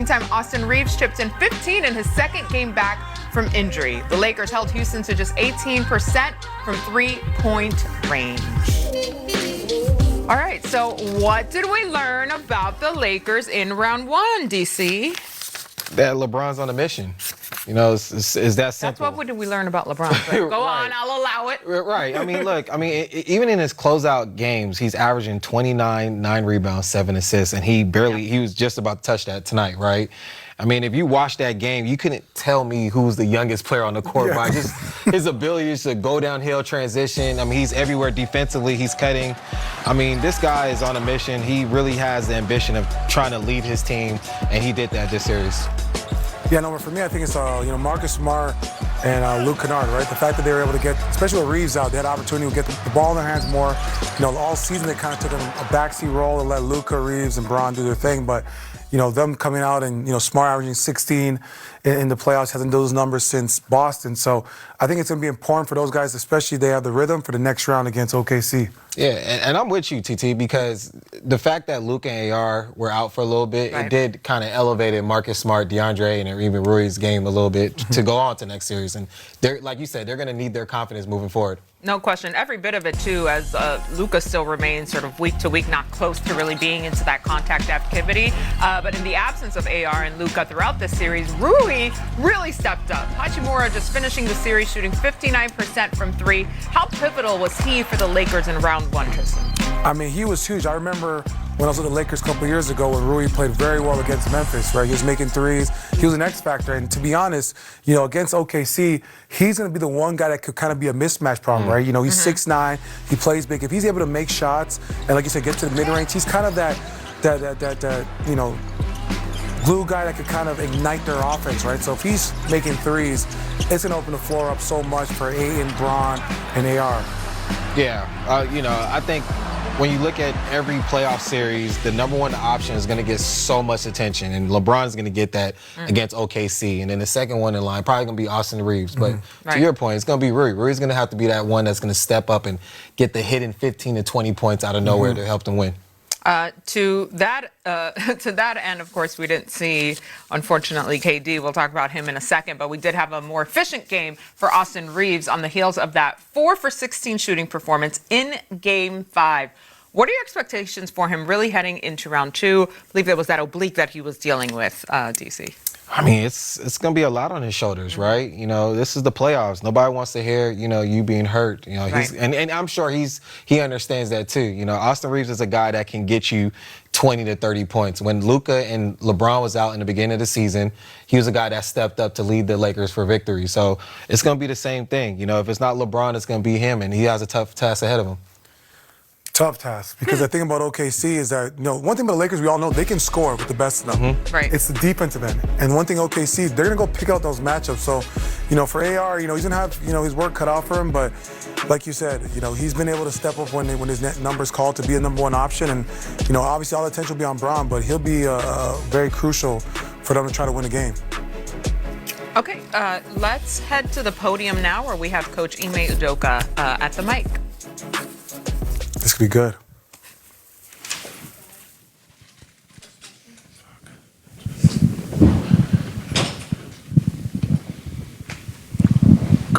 meantime, Austin Reaves chipped in 15 in his second game back from injury. The Lakers held Houston to just 18% from three-point range. All right, so what did we learn about the Lakers in round one, DC? That LeBron's on a mission. You know, it's that simple. That's what did we learn about LeBron. Go right. on, I'll allow it. Right. I mean, look, even in his closeout games, he's averaging 29, 9 rebounds, 7 assists, and he was just about to touch that tonight, right? I mean, if you watch that game, you couldn't tell me who's the youngest player on the court by just his ability to go downhill, transition. I mean, he's everywhere defensively. He's cutting. I mean, this guy is on a mission. He really has the ambition of trying to lead his team, and he did that this series. Yeah, no, but for me, I think it's Marcus Smart and Luke Kennard, right? The fact that they were able to get, especially with Reaves out, they had opportunity to get the ball in their hands more. You know, all season they kind of took a backseat role and let Luka, Reaves, and Bron do their thing, but you know, them coming out and, you know, Smart averaging 16 in the playoffs, hasn't those numbers since Boston. So I think it's going to be important for those guys, especially they have the rhythm for the next round against OKC. Yeah, and I'm with you, TT, because the fact that Luke and AR were out for a little bit, it did kind of elevated Marcus Smart, DeAndre, and even Rui's game a little bit to go on to next series. And they're, like you said, they're going to need their confidence moving forward. No question. Every bit of it, too, as Luka still remains sort of week to week, not close to really being into that contact activity. But in the absence of AR and Luka throughout this series, Rui really stepped up. Hachimura just finishing the series shooting 59% from three. How pivotal was he for the Lakers in round one, Tristan? I mean, he was huge. I remember when I was with the Lakers a couple years ago when Rui played very well against Memphis, right? He was making threes. He was an X factor. And to be honest, you know, against OKC, he's going to be the one guy that could kind of be a mismatch problem, right? You know, he's 6'9", he plays big. If he's able to make shots and, like you said, get to the mid-range, he's kind of that you know, glue guy that could kind of ignite their offense, right? So if he's making threes, it's going to open the floor up so much for Ayton, Bron, and AR. Yeah, you know, I think when you look at every playoff series, the number one option is going to get so much attention, and LeBron's going to get that against OKC. And then the second one in line, probably going to be Austin Reaves. But to your point, it's going to be Rui. Rui's going to have to be that one that's going to step up and get the hidden 15 to 20 points out of nowhere to help them win. To that end, of course, we didn't see, unfortunately, KD. We'll talk about him in a second, but we did have a more efficient game for Austin Reaves on the heels of that 4 for 16 shooting performance in Game 5. What are your expectations for him really heading into round two? I believe it was that oblique that he was dealing with, DC. I mean, it's going to be a lot on his shoulders, right? You know, this is the playoffs. Nobody wants to hear, you know, you being hurt. You know, and I'm sure he understands that too. You know, Austin Reaves is a guy that can get you 20 to 30 points. When Luka and LeBron was out in the beginning of the season, he was a guy that stepped up to lead the Lakers for victory. So it's going to be the same thing. You know, if it's not LeBron, it's going to be him, and he has a tough task ahead of him. Tough task, because the thing about OKC is that, you know, one thing about the Lakers, we all know they can score with the best of them. It's the defensive end. And one thing OKC, they're going to go pick out those matchups. So, you know, for AR, you know, he's going to have, you know, his work cut out for him. But like you said, you know, he's been able to step up when his number's called to be a number one option. And, you know, obviously all the attention will be on Bron, but he'll be very crucial for them to try to win a game. Okay, let's head to the podium now where we have Coach Ime Udoka at the mic. This could be good.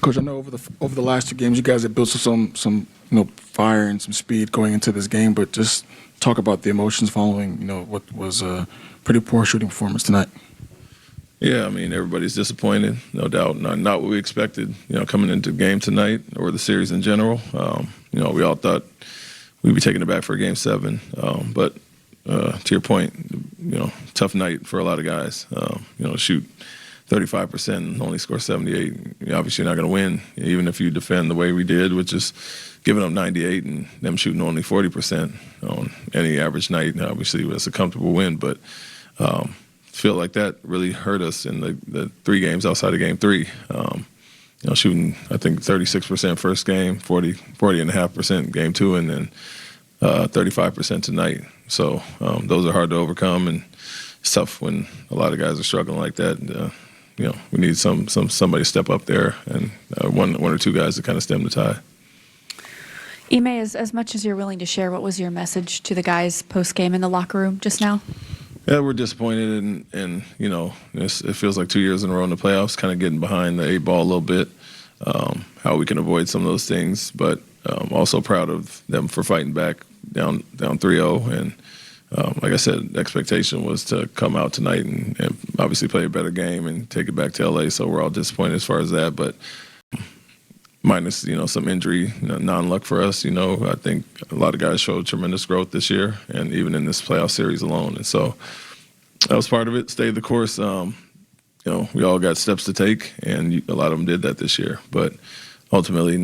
Coach, I know over the last 2 games, you guys have built some you know, fire and some speed going into this game, but just talk about the emotions following, you know, what was a pretty poor shooting performance tonight. Yeah, I mean, everybody's disappointed, no doubt. Not what we expected, you know, coming into the game tonight or the series in general. You know, we all thought we'd be taking it back for Game 7. But to your point, you know, tough night for a lot of guys. You know, shoot 35% and only score 78. You're obviously not going to win, even if you defend the way we did, which is giving up 98 and them shooting only 40% on any average night. Obviously, it's a comfortable win, but feel like that really hurt us in the 3 games outside of Game 3. You know, shooting, I think, 36% first game, 40.5% Game 2, and then 35% tonight. So those are hard to overcome, and it's tough when a lot of guys are struggling like that. You know, we need somebody to step up there, and one or two guys to kind of stem the tide. Ime, as much as you're willing to share, what was your message to the guys post-game in the locker room just now? Yeah, we're disappointed, and you know, it feels like 2 years in a row in the playoffs, kind of getting behind the eight ball a little bit. How we can avoid some of those things, but also proud of them for fighting back down 3-0. And like I said, the expectation was to come out tonight and obviously play a better game and take it back to LA. So we're all disappointed as far as that, but minus, you know, some injury, non-luck for us. You know, I think a lot of guys showed tremendous growth this year, and even in this playoff series alone. And so that was part of it. Stayed the course. You know, we all got steps to take, and a lot of them did that this year, but ultimately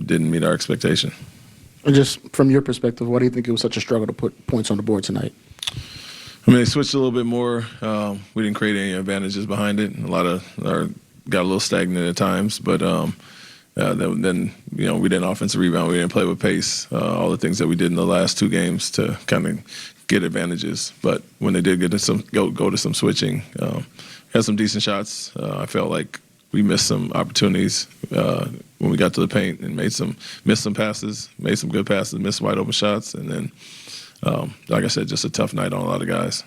didn't meet our expectation. And just from your perspective, why do you think it was such a struggle to put points on the board tonight? I mean, they switched a little bit more. We didn't create any advantages behind it. Got a little stagnant at times, but then you know, we didn't offensive rebound. We didn't play with pace. All the things that we did in the last two games to kind of get advantages. But when they did get to go to some switching, had some decent shots. I felt like we missed some opportunities when we got to the paint and missed some passes, made some good passes, missed wide open shots, and then, like I said, just a tough night on a lot of guys.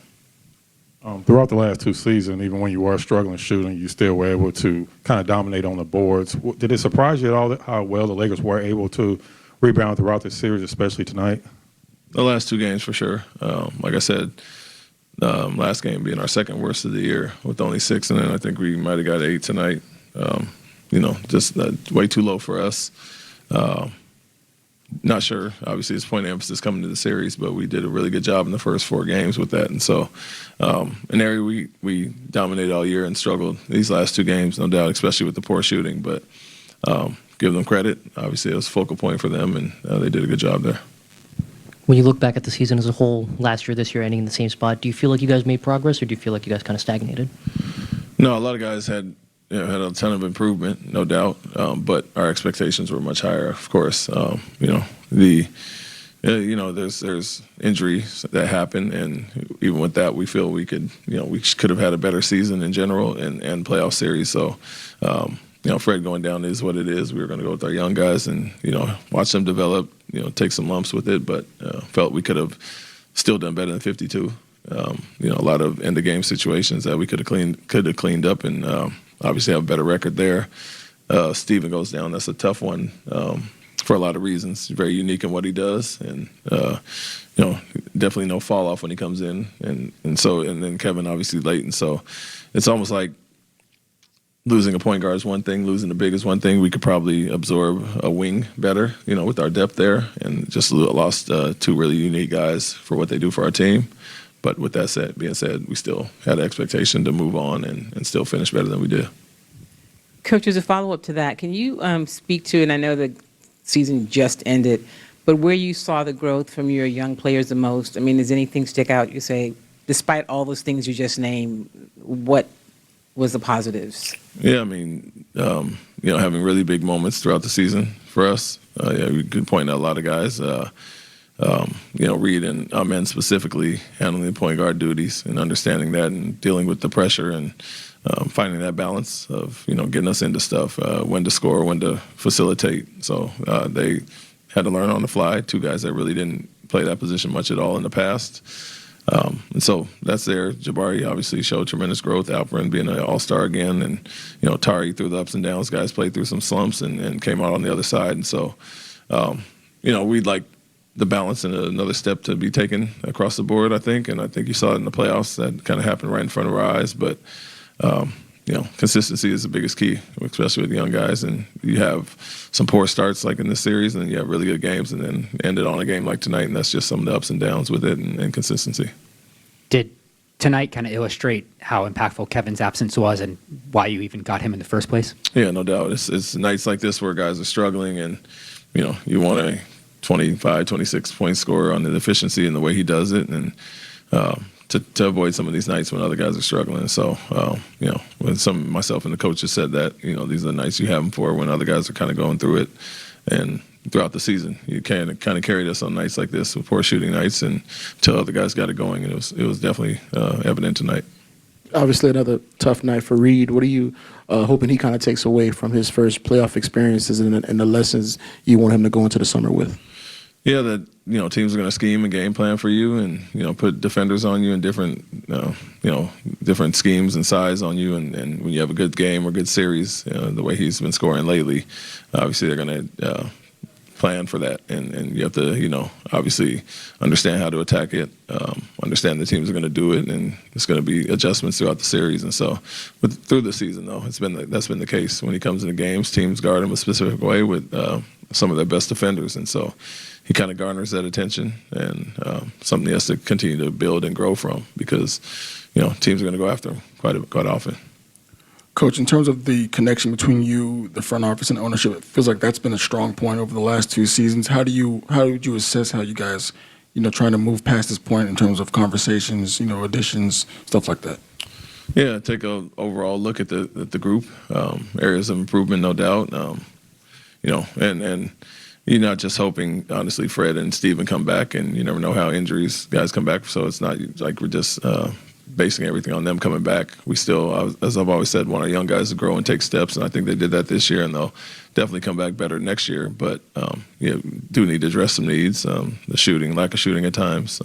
Throughout the last two seasons, even when you were struggling shooting, you still were able to kind of dominate on the boards. Did it surprise you at all how well the Lakers were able to rebound throughout the series, especially tonight? The last two games, for sure. Like I said, last game being our second worst of the year with only 6, and then I think we might have got 8 tonight. You know, just way too low for us. Not sure. Obviously, it's point of emphasis coming to the series, but we did a really good job in the first 4 games with that. And so, an area we dominated all year and struggled these last 2 games, no doubt, especially with the poor shooting. But give them credit. Obviously, it was a focal point for them, and they did a good job there. When you look back at the season as a whole, last year, this year, ending in the same spot, do you feel like you guys made progress, or do you feel like you guys kind of stagnated? No, a lot of guys had a ton of improvement, no doubt, but our expectations were much higher, of course. You know, there's injuries that happen, and even with that, we feel we could have had a better season in general and playoff series. So, you know, Fred going down is what it is. We were going to go with our young guys and, you know, watch them develop, you know, take some lumps with it, but felt we could have still done better than 52. You know, a lot of end of game situations that we could have cleaned up, and obviously have a better record there. Steven goes down. That's a tough one for a lot of reasons. He's very unique in what he does, and you know, definitely no fall off when he comes in, and then Kevin obviously late, and so it's almost like losing a point guard is one thing, losing the big is one thing. We could probably absorb a wing better, you know, with our depth there, and just lost 2 really unique guys for what they do for our team. But with that being said, we still had an expectation to move on and still finish better than we did. Coach, as a follow-up to that, can you speak to, and I know the season just ended, but where you saw the growth from your young players the most? I mean, does anything stick out? You say, despite all those things you just named, what was the positives? Yeah, I mean, you know, having really big moments throughout the season for us. Yeah, we could point out a lot of guys. You know, Reed and Amen specifically handling the point guard duties and understanding that and dealing with the pressure and finding that balance of, you know, getting us into stuff, when to score, when to facilitate. So they had to learn on the fly. 2 guys that really didn't play that position much at all in the past. And so that's there. Jabari obviously showed tremendous growth. Alperin being an all-star again. And, you know, Tari through the ups and downs. Guys played through some slumps and came out on the other side. And so, you know, we'd like the balance and another step to be taken across the board, I think. And I think you saw it in the playoffs. That kind of happened right in front of our eyes. But, you know, consistency is the biggest key, especially with young guys. And you have some poor starts like in this series, and then you have really good games, and then end it on a game like tonight. And that's just some of the ups and downs with it and consistency. Did tonight kind of illustrate how impactful Kevin's absence was and why you even got him in the first place? Yeah, no doubt. It's nights like this where guys are struggling, and, you know, you want a 25, 26-point scorer on the efficiency and the way he does it, and to avoid some of these nights when other guys are struggling. So, you know, when myself and the coaches said that, you know, these are the nights you have them for when other guys are kind of going through it. And throughout the season, you kind of carried us on nights like this with poor shooting nights, and until other guys got it going, and it was definitely evident tonight. Obviously, another tough night for Reed. What are you hoping he kind of takes away from his first playoff experiences and the lessons you want him to go into the summer with? Yeah, that teams are going to scheme and game plan for you, and put defenders on you in different different schemes and size on you, and when you have a good game or good series, the way he's been scoring lately, obviously they're going to plan for that, and you have to obviously understand how to attack it, understand the teams are going to do it, and it's going to be adjustments throughout the series. And so through the season though, that's been the case. When he comes into games, teams guard him a specific way with some of their best defenders, and so he kind of garners that attention, and something he has to continue to build and grow from, because teams are going to go after him quite often. Coach, in terms of the connection between you, the front office, and ownership, it feels like that's been a strong point over the last 2 seasons. How would you assess how you guys, trying to move past this point in terms of conversations, additions, stuff like that? Yeah, take a overall look at the group, areas of improvement, no doubt. And you're not just hoping, honestly, Fred and Steven come back, and you never know how injuries guys come back. So it's not like we're just basing everything on them coming back. We still, as I've always said, want our young guys to grow and take steps, and I think they did that this year, and they'll definitely come back better next year. But do need to address some needs, the lack of shooting at times.